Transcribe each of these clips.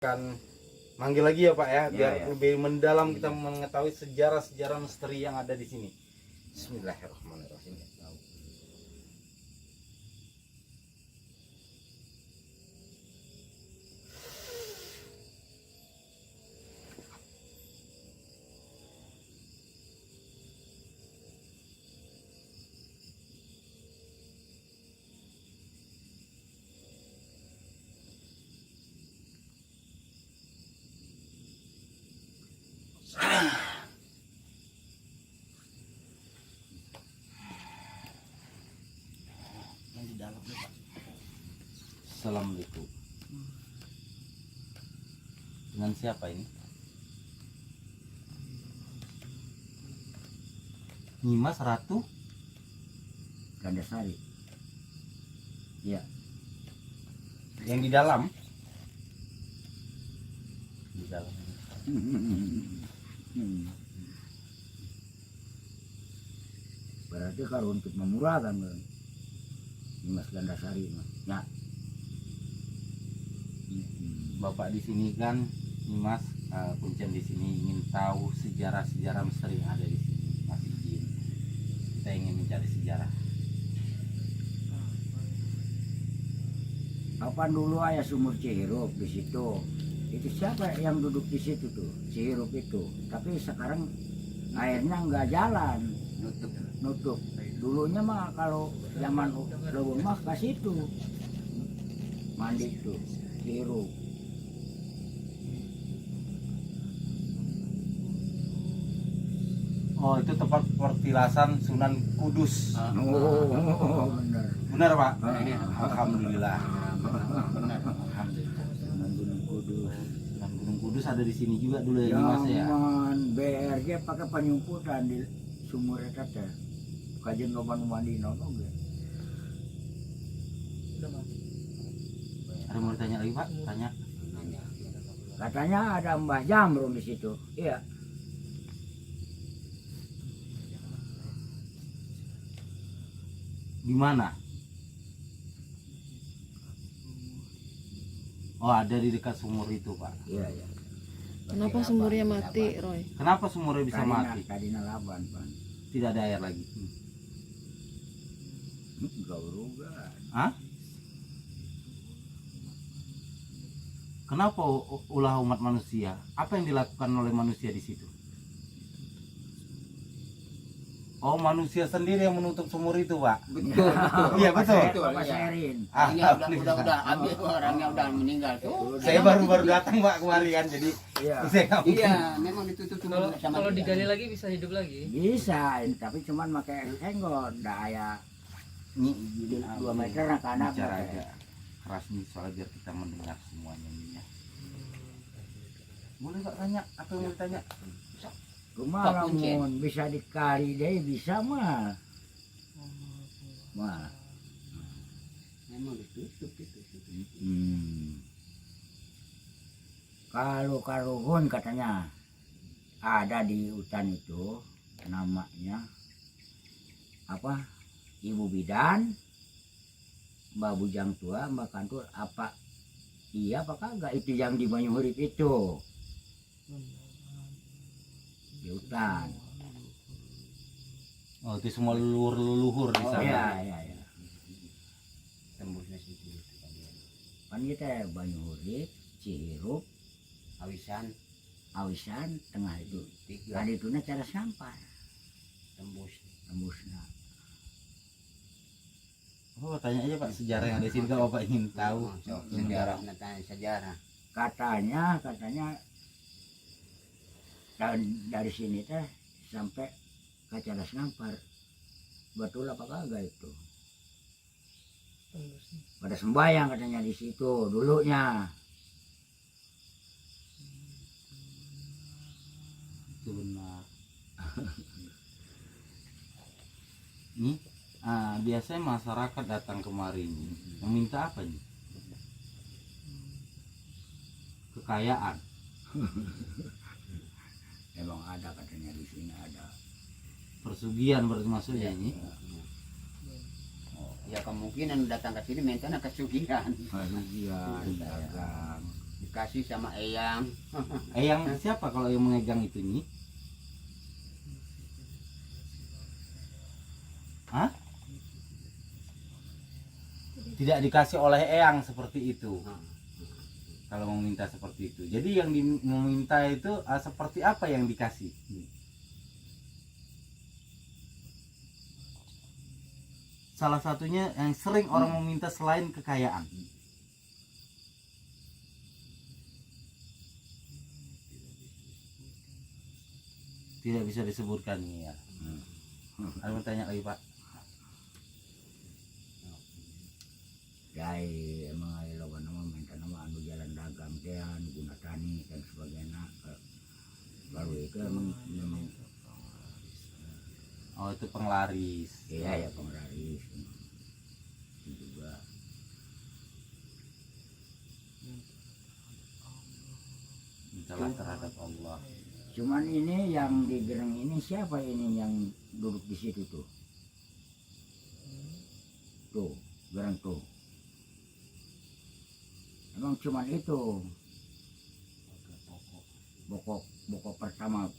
akan manggil lagi ya Pak ya, biar ya. lebih mendalam kita mengetahui sejarah-sejarah misteri yang ada di sini. Bismillahirrahmanirrahim. Yang di dalam nih Pak. Assalamualaikum. Dengan siapa ini? Nyimas Ratu Gandasari. Iya. yang di dalam. Di dalam. Berarti kalau untuk memurahkan Mas Gandasari ya. Bapak di sini kan Nyimas Kuncen di sini ingin tahu sejarah-sejarah misteri yang ada di sini. Mas izin. Kita ingin mencari sejarah. Kapan dulu ayah sumur Cihirup di situ? Itu siapa yang duduk di situ tuh? Cihirup itu. Tapi sekarang airnya nggak jalan, nutup. Dulunya mah kalau zaman Leweng mah ke situ mandi tuh Cihirup. Oh, itu tempat pertilasan Sunan Kudus. Oh, benar. Benar Pak? Iya. Alhamdulillah. Benar. Alhamdulillah. Sunan Gunung Kudus. Sunan Gunung Kudus ada di sini juga dulu ya Nyimas ya. Zaman BRG pakai penyumputan di sumur eta teh. Kajian loban mandi nono ge. Ada mau ditanya lagi Pak? Tanya. Katanya ada Mbah Jamrun di situ. Iya. Di mana? Oh, ada di dekat sumur itu Pak. Iya, iya. Kenapa sumurnya mati, Roy? Kenapa sumurnya bisa mati? Tadina laban, Pan. Tidak ada air lagi. Enggak beruga. Hah? Kenapa ulah umat manusia? Apa yang dilakukan oleh manusia di situ? Oh, manusia sendiri yang menutup sumur itu, Pak. Betul. Iya, betul. Bapak Serin. Udah habis orangnya udah meninggal tuh. Saya baru datang Pak kemarin kan, jadi Iya. saya nggak mungkin. Iya, memang ditutup Kalau sama kalau dia. digali lagi bisa hidup lagi. Bisa, tapi cuman pakai senggol, ndak aya Ini 2 meter nak anak. bicara agak keras nih soal biar kita mendengar semuanya nih ya. Boleh Pak tanya? Apa yang mau ditanya? Rumah Pak Kuncen. lamun bisa dikali deh bisa mah. Mah. Memang ditutup itu. Kalau karuhun katanya ada di hutan itu namanya apa? Ibu Bidan, Mbak Bujang Tua, Mbak Kantur apa? Iya apa kagak itu yang di Banyuhurip itu? Di hutan. Oh, itu semua leluhur di Oh sana. iya. Tembusnya situ. Kan kita Banyuhurip, Cihirup, Awisan, tengah itu. Tiga Tadi itu cara sampah, tembusnya. Oh, tanya aja Pak sejarah yang ada di sini kalau Bapak ingin tahu. Sejarah, tanya sejarah. Katanya dari sini teh sampai ke Cadas Ngampar. Betul apa kagak itu? Pada sembahyang katanya di situ dulunya. Itu benar. Nih, biasanya masyarakat datang kemari ini meminta apa nih? Kekayaan. Emang ada katanya di sini ada. Persugihan berarti maksudnya ini. Ya kemungkinan datang ke sini minta kesugihan. Kerugian dagang. dikasih sama eyang. Eyang siapa kalau yang memegang itu Nyi? Hah? Tidak dikasih oleh eyang seperti itu. Kalau meminta seperti itu. Jadi yang meminta itu seperti apa yang dikasih? Salah satunya yang sering orang meminta selain kekayaan. Tidak bisa disebutkan ya. Ada mau tanya lagi Pak? Jai emang ayo lawan nama minta nama anu jalan dagang teh anu guna tani dan sebagainya. Baru itu memang Oh itu penglaris. iya ya penglaris. Itu juga Mintalah terhadap Allah. cuman ini yang di gereng ini siapa ini yang duduk di situ tuh? Tuh, gereng tuh. Emang cuman itu pokok pertama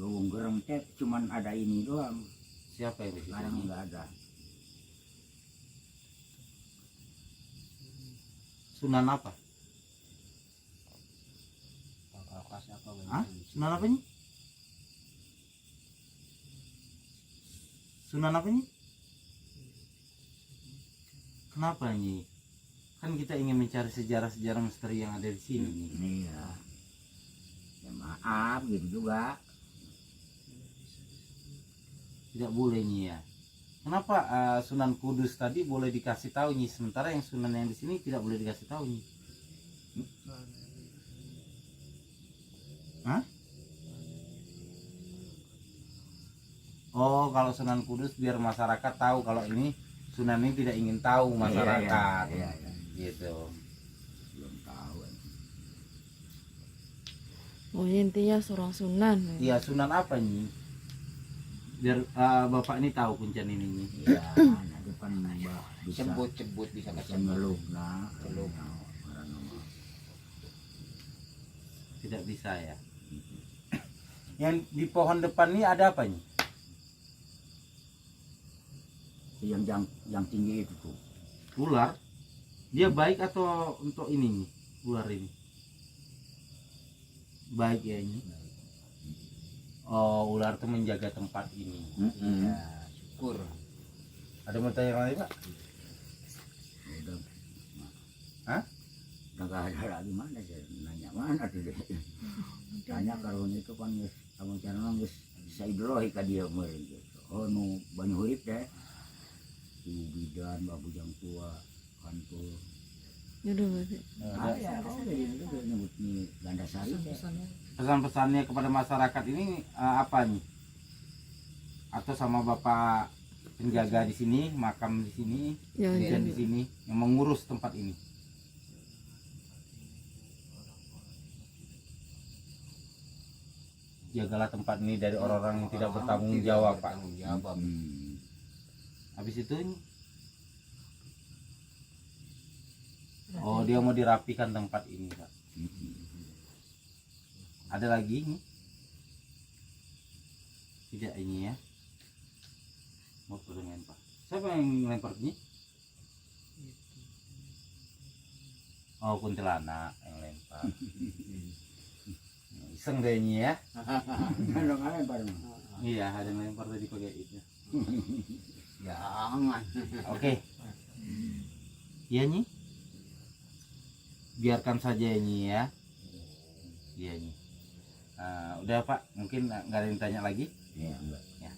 lubung gereng teh cuman ada ini doang, Siapa yang di situ? sekarang nggak ada. Sunan apa? Hah? Sunan apa nih? Sunan apa nih? Kenapa ini? Kan kita ingin mencari sejarah-sejarah misteri yang ada di sini nih. Ini ya, ya maaf gitu juga. Tidak boleh nih ya. Kenapa Sunan Kudus tadi boleh dikasih tahu nih, sementara yang Sunan yang di sini tidak boleh dikasih tahu nih? Hah? Oh, kalau Sunan Kudus biar masyarakat tahu kalau ini Sunan ini tidak ingin tahu masyarakat. Iya, iya. Gitu. Belum tahu. Oh intinya seorang Sunan. Iya, Sunan apa nih? Biar Bapak ini tahu kuncian ini nih. Iya, nah depan mbak bisa Cebut bisa bisa kesebut. ngeluh nah, Ngeluh. Tidak bisa ya. Yang di pohon depan ini ada apa nih? yang tinggi itu tuh. Ular. Dia baik atau untuk ini nih? Ular ini. Baik ya ini. Oh, ular itu menjaga tempat ini. Iya, syukur. Ada mau tanya lagi Pak? Udah. Hah? Udah gak ada lagi mana sih nanya mana tuh deh. Tanya kalau itu kan geus kamu jangan geus saidrohi ka dia meureun gitu. Oh nu banyu hurip deh. Ibu bidan, babu jang tua, kantor. Jodoh berarti. Ya, oh jadi itu nyebut nih Gandasari deh. Pesan-pesannya kepada masyarakat ini apa nih? Atau sama Bapak penjaga di sini, makam di sini, Ya, dan di sini yang mengurus tempat ini. Jagalah tempat ini dari orang-orang yang tidak bertanggung jawab, Pak. Bertanggung jawab. Habis itu, oh dia mau dirapikan tempat ini, Pak. Ada lagi nih? Tidak ini ya. Mau dengan Pak. Siapa yang lempar ini? Oh, kuntilanak yang lempar. Iseng deh ini ya. Ada kalian baru. Iya, ada yang lempar tadi pakai itu. Jangan. Oke. Iya Nyi. Biarkan saja Nyi ya. Iya Nyi. Udah Pak, mungkin nggak ada yang tanya lagi. Iya. Ya.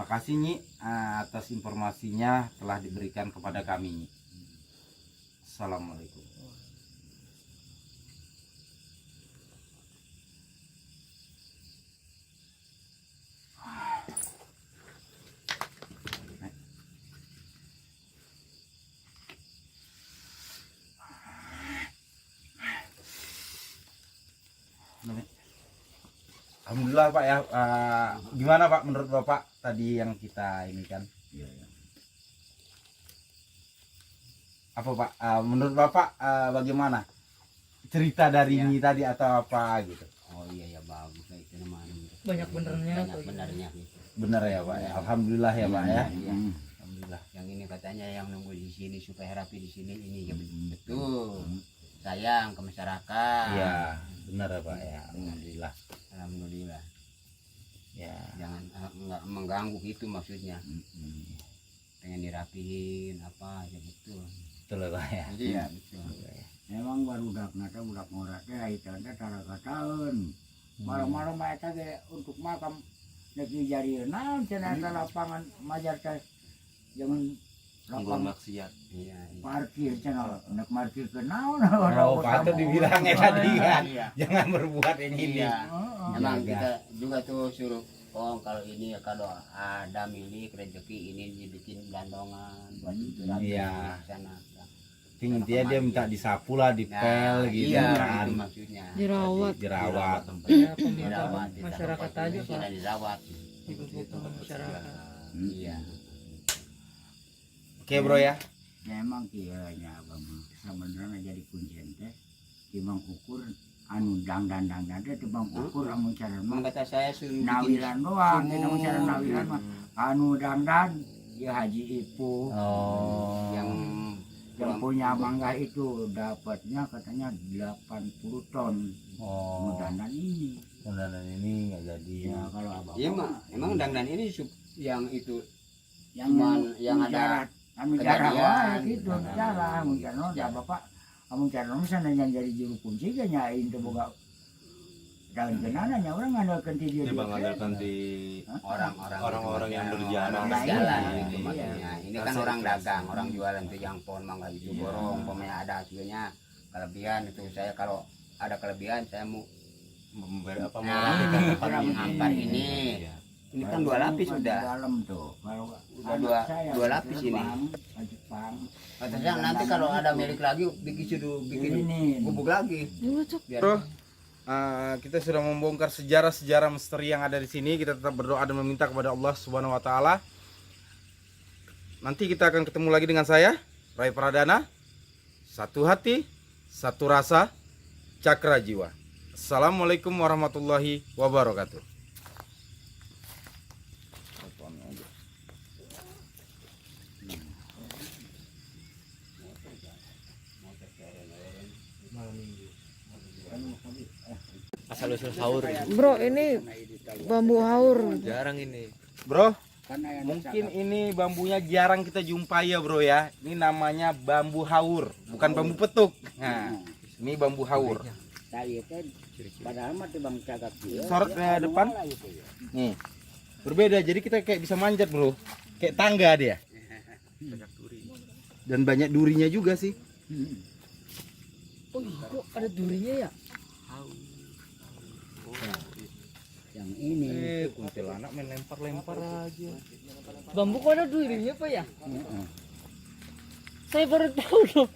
Makasih Nyi atas informasinya telah diberikan kepada kami Nyi. Assalamualaikum. Alhamdulillah Pak ya. Gimana Pak menurut Bapak tadi yang kita ini kan? Iya, iya. Apa Pak? Menurut Bapak bagaimana cerita dari ini tadi atau apa gitu. Oh iya ya bagus itu namanya. Banyak benernya Banyak tuh. benernya gitu. Bener ya Pak ya. Alhamdulillah ya Pak ya. Iya. Alhamdulillah. Yang ini katanya yang nunggu di sini supaya rapi di sini ini ya betul. Sayang ke masyarakat. Iya, benar ya Pak ya. Alhamdulillah. Alhamdulillah. Ya. Jangan nggak mengganggu gitu maksudnya. Pengen dirapihin apa aja betul. Betul ya Pak ya. Iya betul. Memang baru dak nata budak ngorak teh itu teh tara kataeun. Malam-malam eta ge untuk makam neki jadi naon cenah eta lapangan majar teh jangan lapangan maksiat. Iya. parkir cenah nek parkir ke naon. Oh, Pak itu dibilangnya tadi kan. Iya. Jangan berbuat ini. Iya. Heeh. Emang Jaga. kita juga tuh suruh kalau ini kalau ada milik rezeki ini dibikin gandongan buat itu rapi Iya. di sana. Intinya dia minta disapu lah, dipel gitu iya, kan. itu maksudnya. Dirawat. Dirawat. Ya, pembinaan Dirawat, masyarakat ditambah aja ini Pak. dan dirawat. Ikut-ikut masyarakat. Iya. Oke bro ya. Memang kieunya abang sebenarnya jadi kuncian teh timbang ukur anu dang teh timbang ukur anu cara Emang mah kata saya suruh bikin nawilan doang sumur. anu cara nawilan mah anu dang ya Haji Ipu Oh. yang punya mangga itu dapatnya katanya 80 ton Oh. dandan ini Pendanaan ini nggak jadi. ya kalau abang Iya emang dangdan ini yang itu yang cuman yang ada anu kejadian. jarah wae gitu Nah, jarah mun jarah da bapak amun jarah misalnya yang jadi juru kunci ge nyain teu boga daun kenana nya urang ngandalkeun ti dia. Orang-orang yang berjalan. Nah, jalan iya, itu iya. maksudnya. Ini kan orang dagang, orang jualan tuh yang pohon mangga itu borong, pokoknya ada hasilnya kelebihan itu saya kalau ada kelebihan saya mau orang mengangkat ini. Ini kan 2 lapis sudah. Dalam tuh. Kalau Udah anak dua saya lapis ke ini. Jepang. Katanya nanti kalau ada milik lagi bikin Ini. bubuk lagi. Ini cok. Biar Bro, kita sudah membongkar sejarah-sejarah misteri yang ada di sini. Kita tetap berdoa dan meminta kepada Allah Subhanahu wa taala. Nanti kita akan ketemu lagi dengan saya, Rai Pradana. Satu hati, satu rasa, cakra jiwa. Assalamualaikum warahmatullahi wabarakatuh. Asal-usul sahur Bro, ini bambu haur. jarang ini. Bro, Karena yang mungkin ini bambunya jarang kita jumpai ya bro ya. Ini namanya bambu haur, bukan bambu petuk. Nah, ini bambu haur. saya teh padahal mah teh bang cagak kieu. Sorot ke depan. Nih, berbeda. Jadi kita kayak bisa manjat bro, kayak tangga dia. Dan banyak durinya juga sih. Oh iya, kok ada durinya ya? Yang ini. Kuntilanak main lempar-lempar aja. Bambu kok ada durinya Pak ya? Saya baru tahu loh.